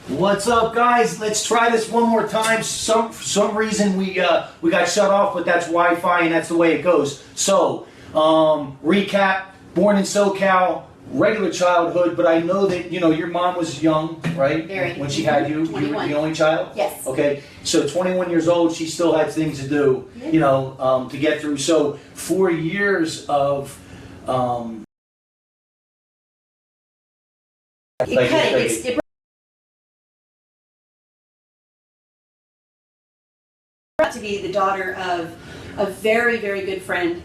What's up, guys? Let's try this one more time. For some reason we got shut off, but that's Wi-Fi and that's the way it goes. So, recap: born in SoCal, regular childhood. But I know that your mom was young, right? Very. When she had you, 21. you were the only child. Yes. Okay. So 21 years old, she still had things to do, to get through. So 4 years of It to be the daughter of a very, very good friend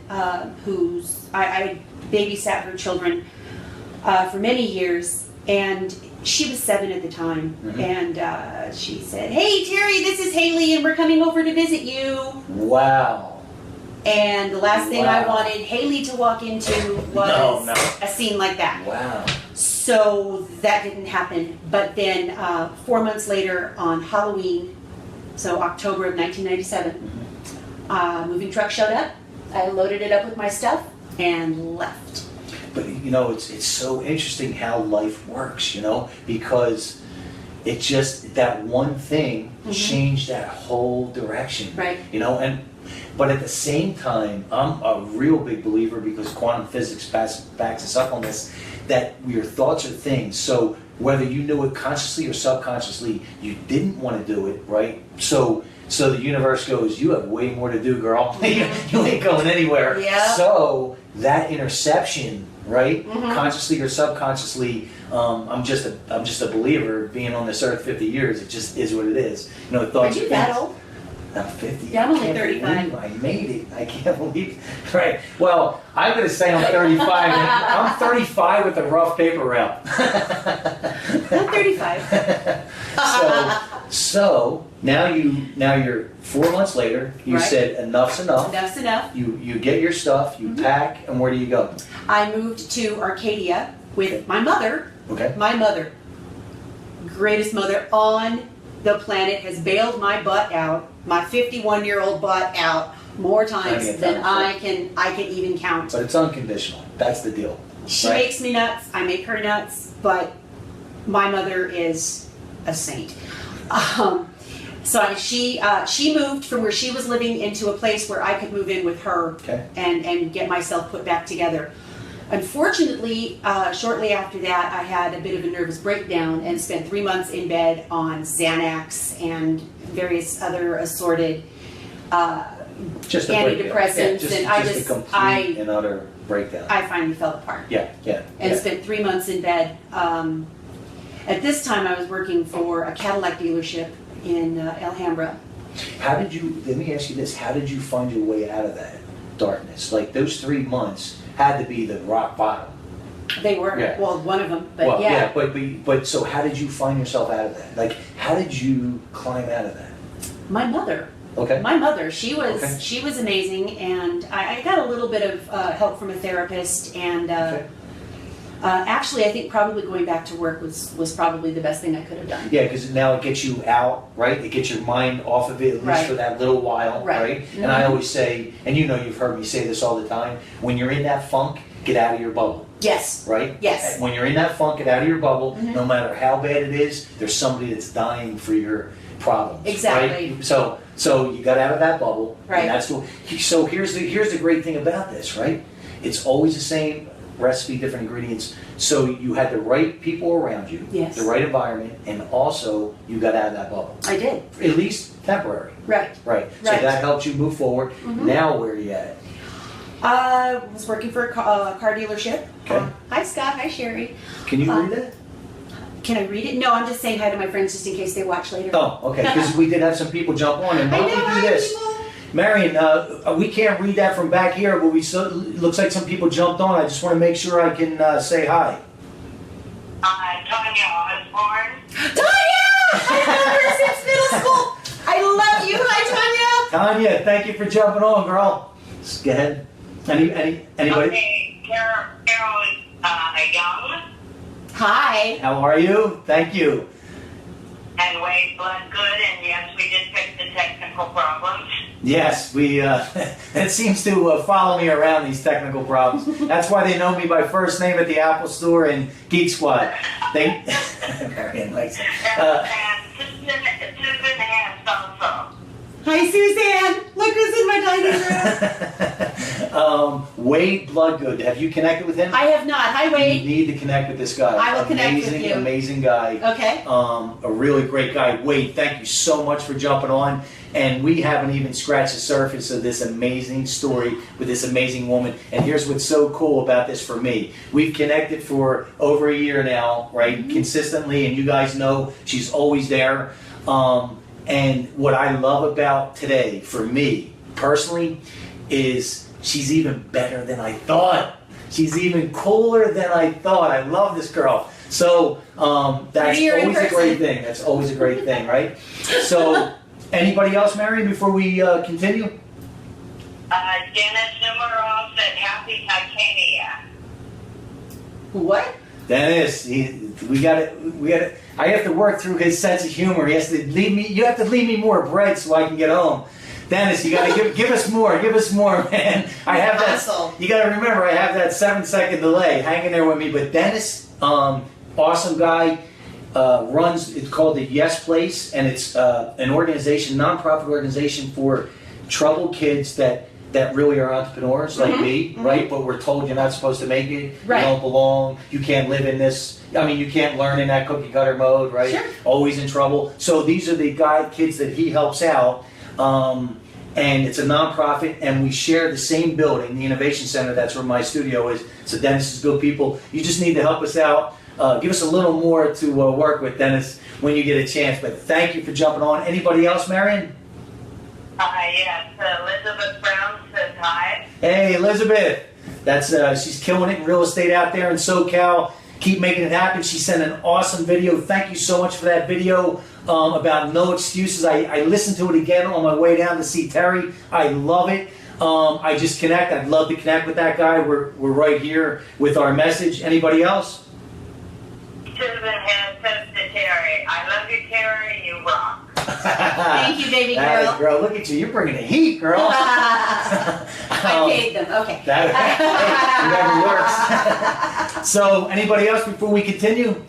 who's I babysat her children for many years, and she was 7 at the time. And she said, "Hey Teri, this is Haley, and we're coming over to visit you." Wow. And the last thing I wanted Haley to walk into was a scene like that. Wow. So that didn't happen. But then 4 months later on Halloween, so October of 1997, moving truck showed up. I loaded it up with my stuff and left. But it's so interesting how life works, because it just, that one thing changed that whole direction. Right. But at the same time, I'm a real big believer, because quantum physics backs us up on this, that your thoughts are things. So whether you knew it consciously or subconsciously, you didn't want to do it, right? So the universe goes, you have way more to do, girl. You ain't going anywhere. Yeah. So that interception, right? Consciously or subconsciously, I'm just a believer. Being on this earth 50 years, it just is what it is. Thoughts Are you that old? I'm 50. Yeah, I'm only I can't 35. believe I made it. I can't believe it. Right. Well, I'm going to say I'm 35. I'm 35 with a rough paper route. I'm 35. So now you're 4 months later. You said enough's enough. Enough's enough. You get your stuff. You pack, and where do you go? I moved to Arcadia with my mother. Okay. My mother, greatest mother on the planet, has bailed my butt out, my 51-year-old butt out, more times than I can even count. But it's unconditional. That's the deal. She makes me nuts. I make her nuts. But my mother is a saint. So she moved from where she was living into a place where I could move in with her and get myself put back together. Unfortunately, shortly after that, I had a bit of a nervous breakdown and spent 3 months in bed on Xanax and various other assorted antidepressants, and a complete and utter breakdown. I finally fell apart. And spent 3 months in bed. At this time, I was working for a Cadillac dealership in Alhambra. Let me ask you this, how did you find your way out of that darkness? Like, those 3 months had to be the rock bottom. They were, well, one of them, but but so how did you find yourself out of that? Like, how did you climb out of that? My mother. Okay. My mother, she was amazing, and I got a little bit of help from a therapist, and actually, I think probably going back to work was probably the best thing I could have done. Yeah, because now it gets you out, right? It gets your mind off of it, at least for that little while, right? And I always say, and you've heard me say this all the time, when you're in that funk, get out of your bubble. Yes. Right? Yes. When you're in that funk, get out of your bubble. No matter how bad it is, there's somebody that's dying for your problems. Exactly. Right? So you got out of that bubble. Right. And that's so here's the great thing about this, right? It's always the same recipe, different ingredients. So you had the right people around you, the right environment, and also you got out of that bubble. I did. At least temporary. Right. So that helped you move forward. Now where are you at? I was working for a car dealership. Okay. Hi Scott, hi Sherry. Can you read that? Can I read it? No, I'm just saying hi to my friends just in case they watch later. Oh, okay, because we did have some people jump on, and why don't we do this? Marion, we can't read that from back here, but looks like some people jumped on. I just want to make sure I can say hi. Tanya Osborne. Tanya! I've known her since middle school. I love you. Hi, Tanya. Tanya, thank you for jumping on, girl. Just go ahead. Anybody? Okay, Carol Young. Hi. How are you? Thank you. and Wade Bloodgood, and yes, we did fix the technical problems. Yes, we. It seems to follow me around, these technical problems. That's why they know me by first name at the Apple Store and Geek Squad. They. Marion likes it. And Susan Hance also. Hi, Suzanne. Look who's in my dining room. Wade Bloodgood. Have you connected with him? I have not. Hi, You Wade. need to connect with this guy. I will connect with Amazing, you. amazing guy. Okay. A really great guy. Wade, thank you so much for jumping on. And we haven't even scratched the surface of this amazing story with this amazing woman. And here's what's so cool about this for me. We've connected for over a year now, right? Mm-hmm. Consistently, and you guys know she's always there. And what I love about today, for me personally, is she's even better than I thought. She's even cooler than I thought. I love this girl. So that's Maybe you're in always a great person. thing. That's always a great thing, right? So anybody else, Marion, before we continue? Dennis Numeroff at Happy Titania. What? Dennis, we got it. I have to work through his sense of humor. He has to leave me. You have to leave me more bread so I can get home. Dennis, you got to give us more. Give us more, man. I have that. Hustle. You got to remember, I have that 7-second delay. Hang in there with me. But Dennis, awesome guy, runs. It's called the Yes Place, and it's an organization, nonprofit organization for troubled kids that really are entrepreneurs like me, right? But we're told you're not supposed to make it. Right. You don't belong. You can't live in this. I mean, you can't learn in that cookie cutter mode, right? Sure. Always in trouble. So these are the kids that he helps out. And it's a nonprofit, and we share the same building, the Innovation Center. That's where my studio is. So Dennis is good people. You just need to help us out. Give us a little more to work with, Dennis, when you get a chance. But thank you for jumping on. Anybody else, Marion? Yes, Elizabeth Brown says hi. Hey, Elizabeth. That's she's killing it in real estate out there in SoCal. Keep making it happen. She sent an awesome video. Thank you so much for that video about no excuses. I listened to it again on my way down to see Teri. I love it. I just connect. I'd love to connect with that guy. We're right here with our message. Anybody else? Susan Hance says to Teri, I love you, Teri, you rock. Thank you, baby girl. Hey, girl, look at you. You're bringing the heat, girl. I paid them. Okay. That works. So, anybody else before we continue?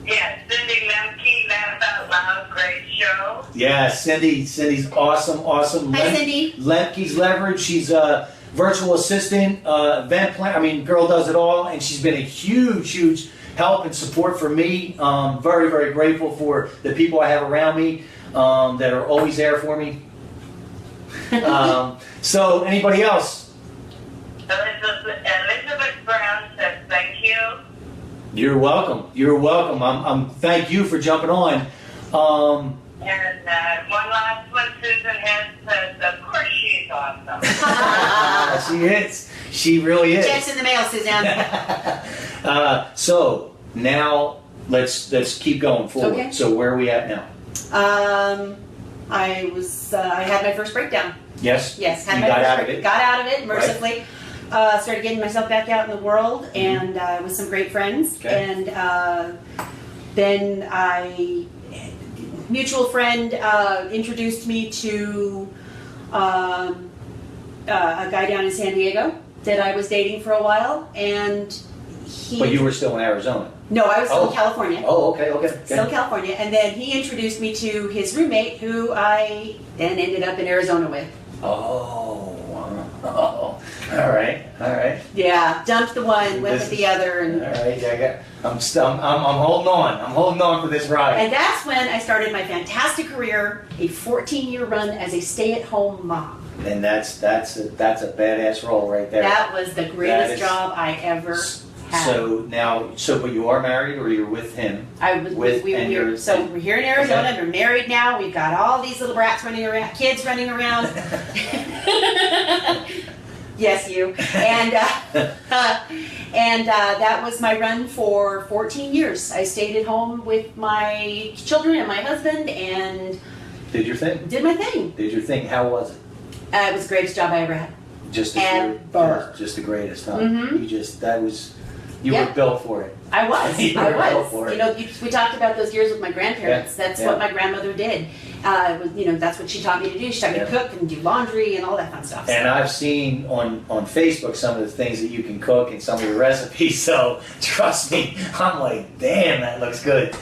Yes, Cindy Lemke, Laugh Out Loud, great show. Yeah, Cindy's awesome. Hi, Cindy. Lemke's Leverage. She's a virtual assistant, event plan. I mean, girl does it all, and she's been a huge help and support for me. Very, very grateful for the people I have around me that are always there for me. So, anybody else? Elizabeth Brown says thank you. You're welcome. I'm thank you for jumping on. And one last one, Susan Hess says, of course she's awesome. She is. She really is. Checks in the mail, Suzanne. So now let's keep going forward. Okay. So where are we at now? I had my first breakdown. Yes. Yes, had You my got first out of it. Got out of it mercifully. Started getting myself back out in the world, and with some great friends. Okay. And then mutual friend introduced me to a guy down in San Diego that I was dating for a while, and he. But you were still in Arizona. No, I was still in California. Oh, okay. Still in California, and then he introduced me to his roommate, who I then ended up in Arizona with. Oh, all right. Yeah, dumped the one, went with the other, All and right, I'm holding on. I'm holding on for this ride. and that's when I started my fantastic career, a 14-year run as a stay-at-home mom. And that's a badass role right there. That was the That greatest is- job I ever had. But you are married or you're with him? I was with- we and you're- so we're here in Arizona. Okay. We're married now. We've got all these little brats running around, kids running around. Yes, you. And that was my run for 14 years. I stayed at home with my children and my husband and Did your thing. did my thing. How was it? It was the greatest job I ever had. Just Ever. just the greatest, huh? Mhm. That was You Yeah. were built for it. I was. You I were built was. for it. You know, we talked about those years with my grandparents. Yeah, That's yeah. what my grandmother did. You know, that's what she taught me to do. She taught me to Yeah. cook and do laundry and all that fun stuff. And I've seen on Facebook some of the things that you can cook and some of your recipes, so trust me, I'm like, damn, that looks good.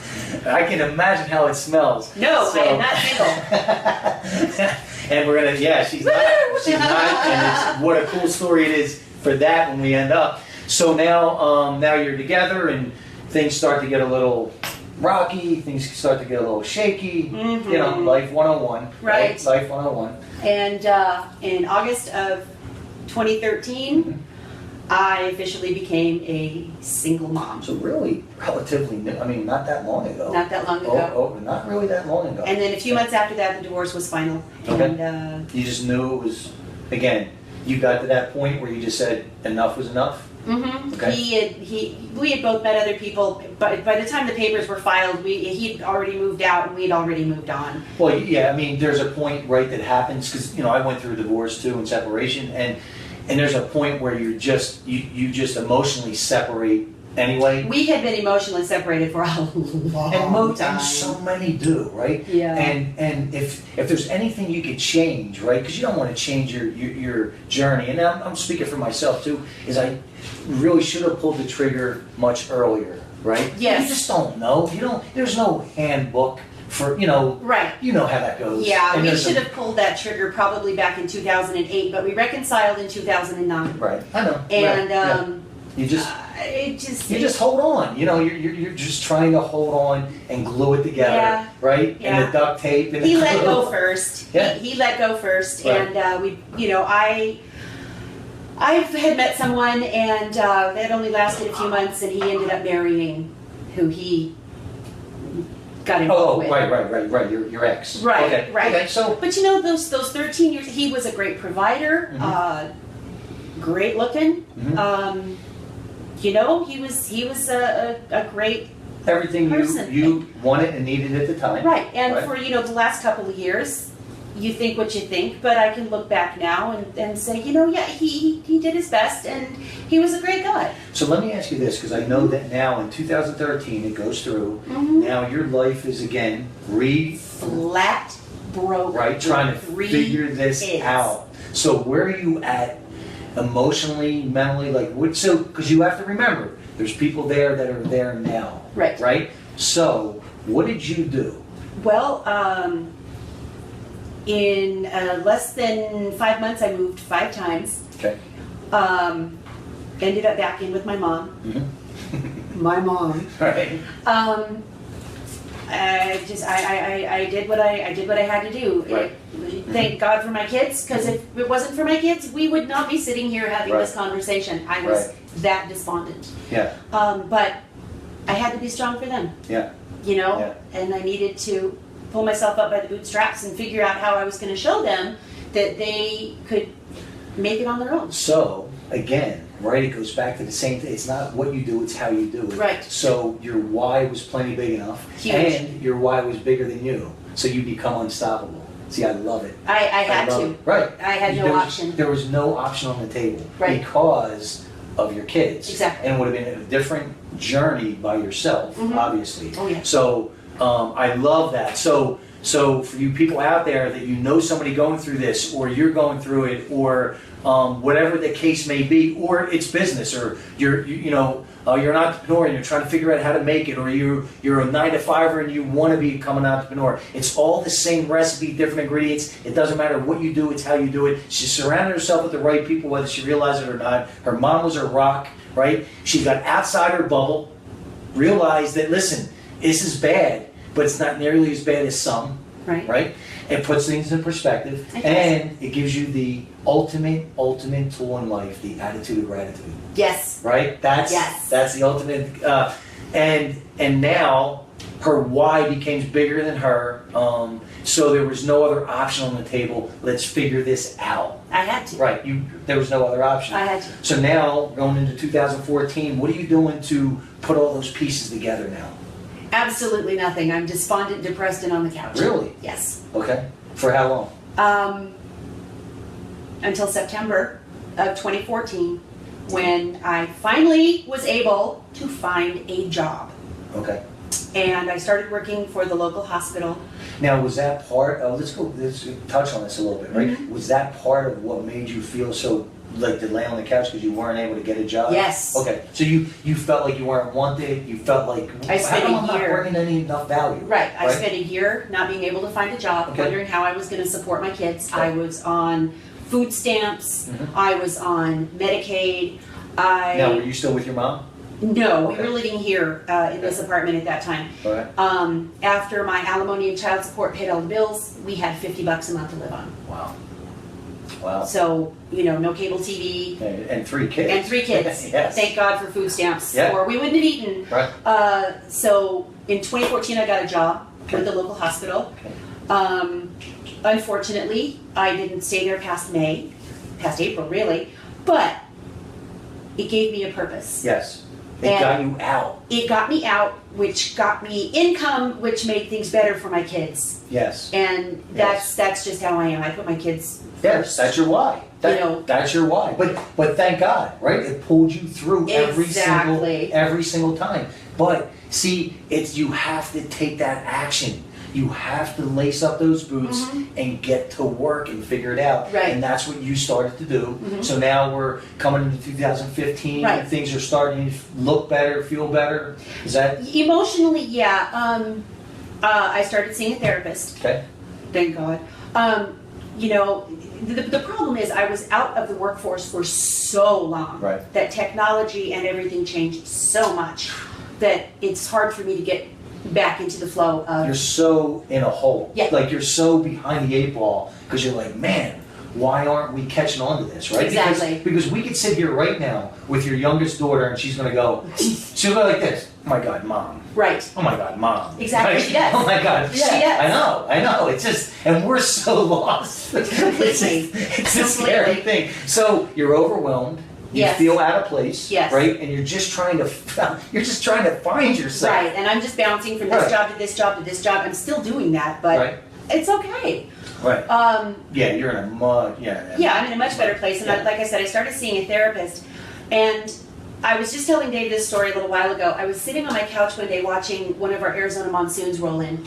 I can imagine how it smells. No, So- I am not single. And we're gonna, yeah, she's not, and what a cool story it is for that when we end up. So now you're together and things start to get a little rocky, things start to get a little shaky, Mhm. you know, life 101. Right. Life 101. And in August of 2013, I officially became a single mom. So really, relatively new, I mean, not that long ago. Not that long ago. Oh, not really that long ago. And then a few months after that, the divorce was final. Okay. And You just knew it was, again, you got to that point where you just said enough was enough? Okay. we had both met other people, but by the time the papers were filed, he'd already moved out and we'd already moved on. Well, yeah, I mean, there's a point, right, that happens, because, you know, I went through a divorce too and separation, and there's a point where you just emotionally separate anyway. We had been emotionally separated for a long time. And so many do, right? Yeah. And if there's anything you could change, right? Because you don't want to change your journey. And I'm speaking for myself too. Is I really should have pulled the trigger much earlier, right? Yes. You just don't know. You don't. There's no handbook for Right. You know how that goes. Yeah, And we there's should have pulled that trigger probably back in 2008, but we reconciled in 2009. Right. I know. And right. You just. You just hold on, you know. You're just trying to hold on and glue it together, Yeah. right? Yeah. And the duct tape. And he the let glue. go first. Yeah. He let go first, Right. and we, you know, I had met someone, and it only lasted a few months, and he ended up marrying who he got involved with. Right. Your ex. Right, Okay. right. Okay. So. But you know, those 13 years, he was a great provider, great looking. Mhm. You know, he was a great Everything person. you wanted and needed at the time. right. And Right. for the last couple of years, you think what you think, but I can look back now and say, yeah, he did his best, and he was a great guy. So let me ask you this, because I know that now in 2013 it goes through. Now your life is again Flat broke. right, trying to Three figure this kids. out. So where are you at emotionally, mentally, like what? So because you have to remember, there's people there that are there now. Right. Right. So what did you do? Well, in less than 5 months, I moved 5 times. Okay. Ended up back in with my mom. My mom. Right. I did what I had to do. Right. Thank God for my kids, because if it wasn't for my kids, we would not be sitting here having Right. this conversation. I was Right. that despondent. Yeah. But I had to be strong for them. Yeah. Yeah. And I needed to pull myself up by the bootstraps and figure out how I was going to show them that they could make it on their own. So again, right, it goes back to the same thing. It's not what you do, it's how you do it. Right. So your why was plenty big enough. Huge. And your why was bigger than you. So you become unstoppable. See, I love it. I had love to. it. Right. I had no There was- option. There was no option on the table. Right. Because of your kids. Exactly. And it would have been a different journey by yourself, obviously. Oh, yeah. So I love that. So for you people out there that you know somebody going through this, or you're going through it, or whatever the case may be, or it's business, or you're an entrepreneur and you're trying to figure out how to make it, or you're a 9-to-5er and you want to become an entrepreneur. It's all the same recipe, different ingredients. It doesn't matter what you do, it's how you do it. She surrounded herself with the right people, whether she realized it or not. Her mom was her rock, right? She got outside her bubble, realized that, listen, this is bad, but it's not nearly as bad as some, right? It puts things in perspective, and it gives you the ultimate tool in life, the attitude of gratitude. Yes. Right? That's the ultimate. And now her why became bigger than her. So there was no other option on the table. Let's figure this out. I had to. Right. There was no other option. I had to. So now going into 2014, what are you doing to put all those pieces together now? Absolutely nothing. I'm despondent, depressed, and on the couch. Really? Yes. Okay. For how long? Until September of 2014, when I finally was able to find a job. Okay. And I started working for the local hospital. Now, was that part of, let's touch on this a little bit, right? Mm-hmm. Was that part of what made you feel so, like, to lay on the couch because you weren't able to get a job? Yes. Okay, so you felt like you weren't wanted, you felt like, I spent how a am I not year- bringing any enough value? Right. I spent a year not being able to find a job, Okay. wondering how I was going to support my kids. Okay. I was on food stamps. Mhm. I was on Medicaid. Now, were you still with your mom? No, we Okay. were living here in this apartment at that time. All right. After my alimony and child support paid all the bills, we had $50 a month to live on. Wow. Wow. So, no cable TV. And 3 kids. And 3 kids. Yes. Thank God for food stamps, Yeah. or we wouldn't have eaten. Right. So in 2014, I got a job Okay. with the local hospital. Okay. Unfortunately, I didn't stay there past April really, but it gave me a purpose. Yes. It And- got you out. It got me out, which got me income, which made things better for my kids. Yes. And that's just how I am. I put my kids Yes, first. that's your why. That's your why. But thank God, right? It pulled you through Exactly. every single time. But see, you have to take that action. You have to lace up those boots and get to work and figure it out. Right. And that's what you started to do. So now we're coming into 2015 Right. and things are starting to look better, feel better. Is that Emotionally, yeah. I started seeing a therapist. okay? Thank God. The problem is I was out of the workforce for so long Right. that technology and everything changed so much that it's hard for me to get back into the flow You're of. so in a hole. Yeah. Like you're so behind the 8 ball because you're like, man, why aren't we catching on to this, right? Exactly. Because we could sit here right now with your youngest daughter and she's gonna go like this. Oh my God, mom. Right. Oh my God, mom. Exactly, Right? she does. Oh my God. She does. I know. It's just, and we're so lost. Completely. It's a scary thing. So you're overwhelmed. You Yes. feel out of place, Yes. right? And you're just trying to find yourself. Right. And I'm just bouncing from this Right. job to this job to this job. I'm still doing that, but Right. it's okay. Right. Yeah, you're in a mud. Yeah. Yeah, I'm in a much better place. And Yeah. like I said, I started seeing a therapist. And I was just telling Dave this story a little while ago. I was sitting on my couch one day watching one of our Arizona monsoons roll in.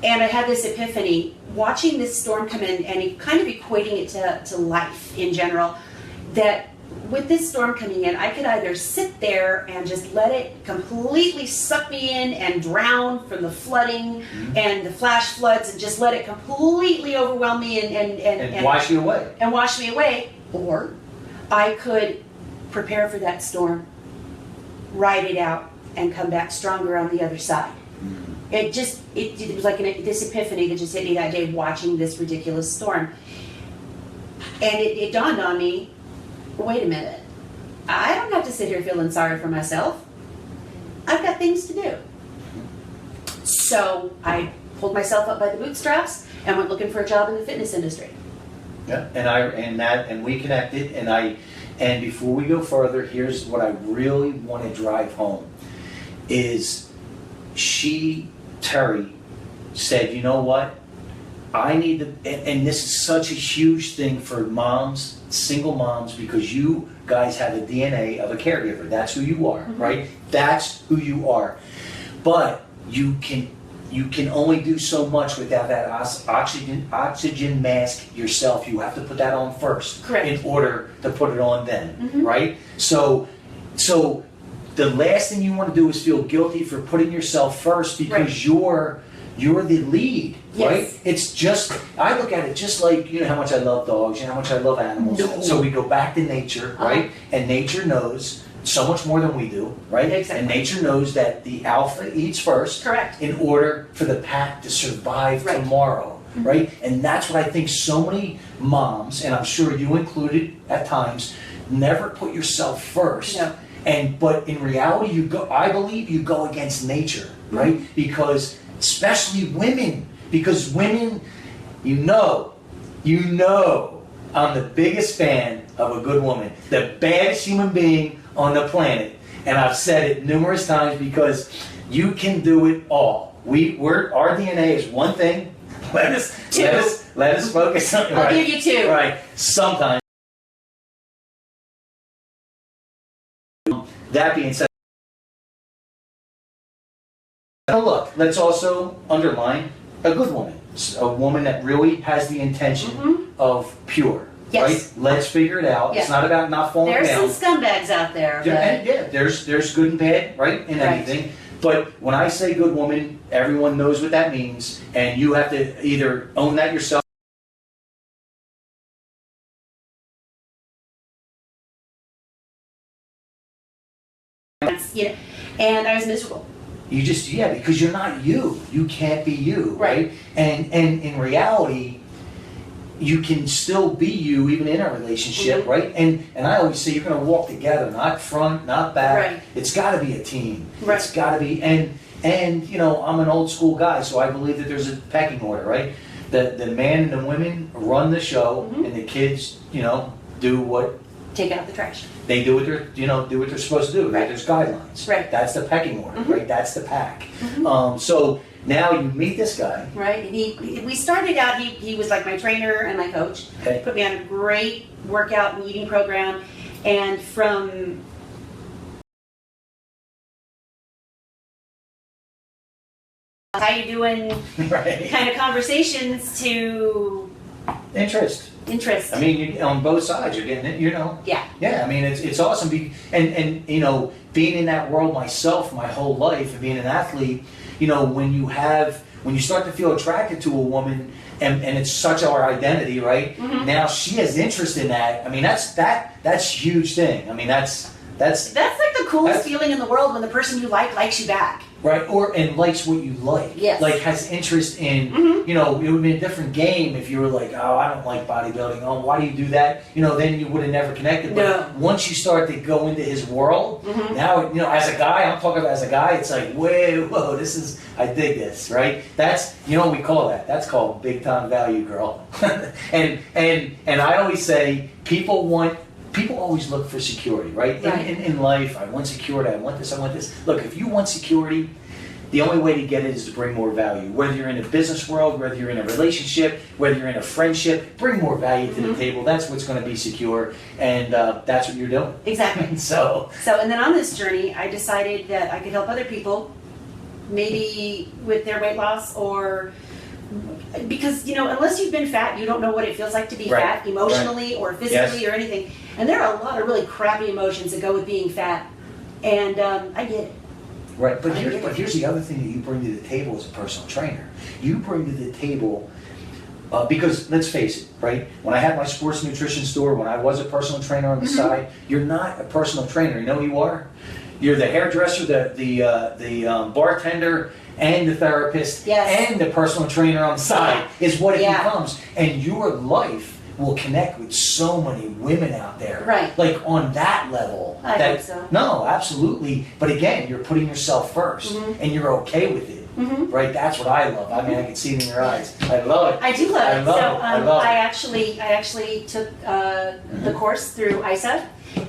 And I had this epiphany, watching this storm come in and kind of equating it to life in general, that with this storm coming in, I could either sit there and just let it completely suck me in and drown from the flooding and the flash floods and just let it completely overwhelm me And wash you away. and wash me away, or I could prepare for that storm, ride it out, and come back stronger on the other side. It was like this epiphany that just hit me that day watching this ridiculous storm. And it dawned on me, wait a minute, I don't have to sit here feeling sorry for myself. I've got things to do. So I pulled myself up by the bootstraps and went looking for a job in the fitness industry. Yeah, and we connected, and before we go further, here's what I really want to drive home, is Teri said, you know what, I need to, and this is such a huge thing for moms, single moms, because you guys have the DNA of a caregiver. That's who you are, right? That's who you are. But you can only do so much without that oxygen mask yourself. You have to put that on first. Correct. In order to put it on then, right? So the last thing you want to do is feel guilty for putting yourself first because you're the lead, right? Yes. It's just, I look at it just like, you know how much I love dogs, you know how much I love animals. No. So we go back to nature, right? And nature knows so much more than we do, right? Exactly. And nature knows that the alpha eats first. Correct. In order for the pack to survive Right. tomorrow, right? And that's what I think so many moms, and I'm sure you included at times, never put yourself first. No. But in reality, I believe you go against nature, right? Because especially women, because women, you know, I'm the biggest fan of a good woman, the baddest human being on the planet, and I've said it numerous times because you can do it all. Our DNA is one thing. Let us focus on. I'll give you 2. Right. Sometimes. that being said, now look, let's also underline a good woman. A woman that really has the intention of pure. Yes. Right? Let's figure it out. Yeah. It's not about not falling There's down. some scumbags out there. But... And yeah, there's good and bad, right, in anything. But when I say good woman, everyone knows what that means, and you have to either own that yourself. You know, and I was miserable. You just, yeah, because you're not you. You can't be you, Right. right? And in reality, you can still be you even in a relationship, right? And I always say you're going to walk together, not front, not back. Right. It's got to be a team. Right. It's got to be, and you know, I'm an old school guy, so I believe that there's a pecking order, right? The man and the women run the show, and the kids, you know, do what Take out the trash. they do what they're, you know, do what they're supposed to do. Right? Right. There's guidelines. Right. That's the pecking order. Right. That's the pack. So now you meet this guy. Right. And we started out. He was like my trainer and my coach. Okay. Put me on a great workout and eating program, and from how you doing Right. kind of conversations to Interest. interest. I mean, you, on both sides, you're getting it. You know. Yeah. Yeah. I mean, it's awesome. And you know, being in that world myself, my whole life, and being an athlete, you know, when you start to feel attracted to a woman, and it's such our identity, right? Now she has interest in that. I mean, that's a huge thing. I mean, that's That's like the coolest That's- feeling in the world when the person you like likes you back. right, and likes what you like. Yes. Like has interest in, you know, it would be a different game if you were like, oh, I don't like bodybuilding. Oh, why do you do that? You know, then you would have never connected. But No. once you start to go into his world, now, you know, as a guy, I'm talking about as a guy, it's like, whoa, I dig this, right? That's, you know what we call that? That's called big time value, girl. and I always say, people always look for security, right? Right. In life, I want security, I want this. Look, if you want security, the only way to get it is to bring more value. Whether you're in a business world, whether you're in a relationship, whether you're in a friendship, bring more value to the table. That's what's going to be secure, and that's what you're doing. Exactly. So, And then on this journey, I decided that I could help other people, maybe with their weight loss, or because, you know, unless you've been fat, you don't know what it feels like to be Right. fat emotionally or physically or anything. And there are a lot of really crappy emotions that go with being fat, and I get it. right, but here's the other thing that you bring to the table as a personal trainer. You bring to the table, because let's face it, right? When I had my sports nutrition store, when I was a personal trainer on the side, you're not a personal trainer. You know who you are? You're the hairdresser, the bartender, and the therapist, Yes. and the personal trainer on the side is what it Yeah. becomes. And your life will connect with so many women out there. Right. Like on that level. I that, hope so. No, absolutely. But again, you're putting yourself first, and you're okay with it. Right? That's what I love. I mean, I can see it in your eyes. I love it. I do love I it. love So it. I love it. I actually took the course through ISA,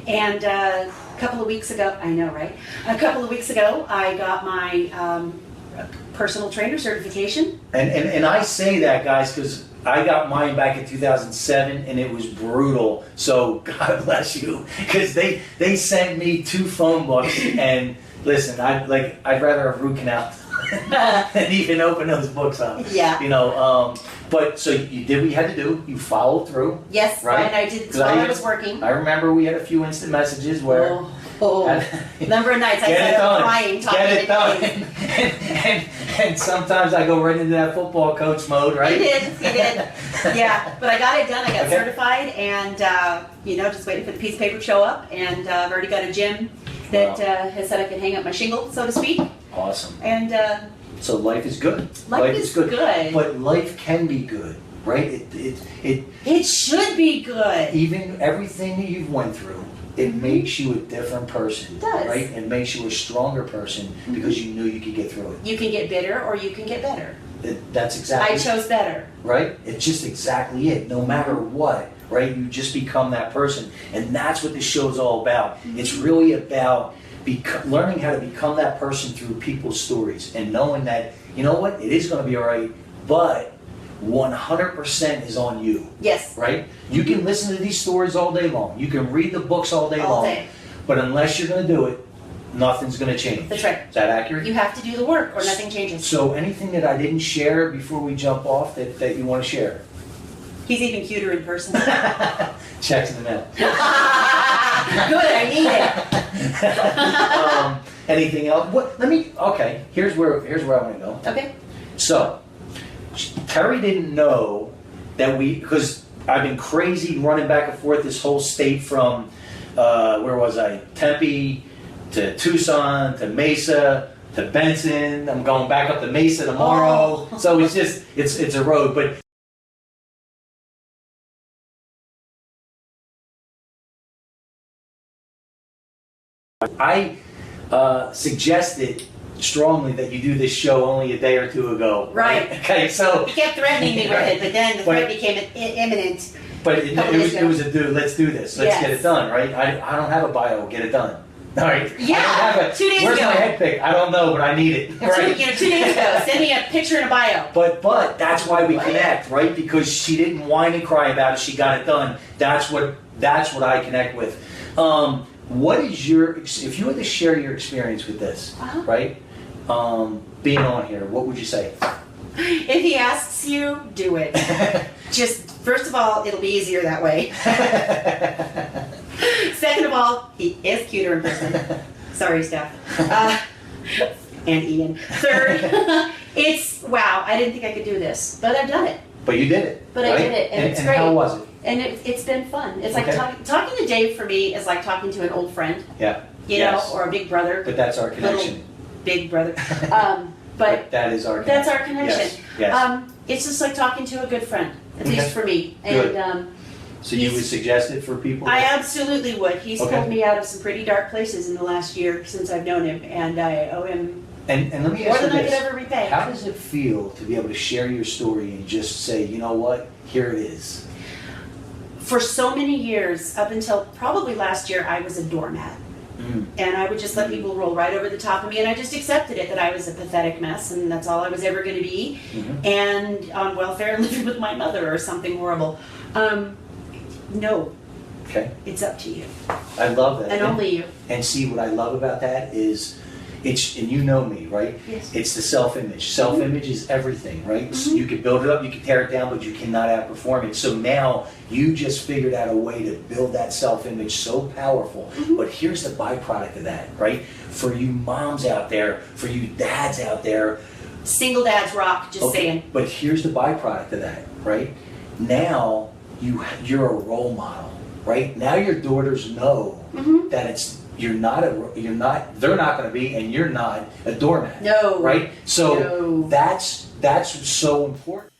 and a couple of weeks ago, I know, right? A couple of weeks ago, I got my personal trainer certification. And I say that, guys, because I got mine back in 2007, and it was brutal. So God bless you, because they sent me 2 phone books, and listen, I'd rather have root canal than even open those books up. Yeah. You know, but so you did what you had to do. You followed through. Yes, Right. and I did this 'Cause while I even- was working. I remember we had a few instant messages where. Number of nights I Get sat it up done. crying, talking Get it to done. Dave. And sometimes I go right into that football coach mode, right? He did. Yeah, but I got it done. I got Okay. certified, and you know, just waiting for the piece of paper to show up. And I've already got a gym that has said I can hang up my shingle, so to speak. Awesome. And So life is good. Life is good. But life can be good, right? it should be good. Even everything that you've went through, it makes you a different person. It does. Right? It makes you a stronger person because you knew you could get through it. You can get bitter, or you can get better. That's exactly I chose better. right? It's just exactly it. No matter what, right? You just become that person. And that's what this show's all about. It's really about learning how to become that person through people's stories and knowing that, you know what, it is going to be all right, but 100% is on you, Yes. right? You can listen to these stories all day long. You can read the books all day All long. day. But unless you're going to do it, nothing's going to change. That's right. Is that accurate? You have to do the work or nothing changes. So anything that I didn't share before we jump off that you want to share? He's even cuter in person. Checks in the mail. Good, I need it. Anything else? Okay, here's where I want to go. Okay. So, Teri didn't know that because I've been crazy running back and forth this whole state from, where was I? Tempe to Tucson to Mesa to Benson. I'm going back up to Mesa tomorrow. Oh. So it's a road. But I suggested strongly that you do this show only a day or two ago. Right. Okay, so. He kept threatening me with it, but then the threat became imminent. But it was a dude, let's do this. Let's get it done, right? I don't have a bio, get it done. All right? Yeah, 2 days where's ago. my head pick? I don't know, but I need it. Right? 2 days ago, send me a picture and a bio. But that's why we connect, right? Because she didn't whine and cry about it, she got it done. That's what I connect with. What is if you had to share your experience with this, right? Being on here, what would you say? If he asks you, do it. Just, first of all, it'll be easier that way. Second of all, he is cuter in person. Sorry, Steph. And Ian. Third, wow, I didn't think I could do this, but I've done it. But you did it. But right? I did it, and it's great. How was it? And it's been fun. It's like talking to Dave for me is like talking to an old friend. Yeah. You know, or a big brother. But that's our connection. Little big brother. But that is our connection. That's our connection. Yes. It's just like talking to a good friend, at least for me. Good. And so you would suggest it for people? I absolutely would. He's pulled me out of some pretty dark places in the last year since I've known him, and I owe him and let me more ask you than I this. could ever repay. How does it feel to be able to share your story and just say, you know what, here it is? For so many years, up until probably last year, I was a doormat. And I would just let people roll right over the top of me, and I just accepted it, that I was a pathetic mess, and that's all I was ever going to be, and on welfare and living with my mother or something horrible. No. Okay. It's up to you. I love that. And only you. And see, what I love about that is, and you know me, right? Yes. It's the self-image. Self-image is everything, right? So you can build it up, you can tear it down, but you cannot outperform it. So now you just figured out a way to build that self-image so powerful. But here's the byproduct of that, right? For you moms out there, for you dads out there. Single dads rock, just saying. But here's the byproduct of that, right? Now you're a role model, right? Now your daughters know that they're not going to be, and you're not a doormat. No. Right? So that's so important.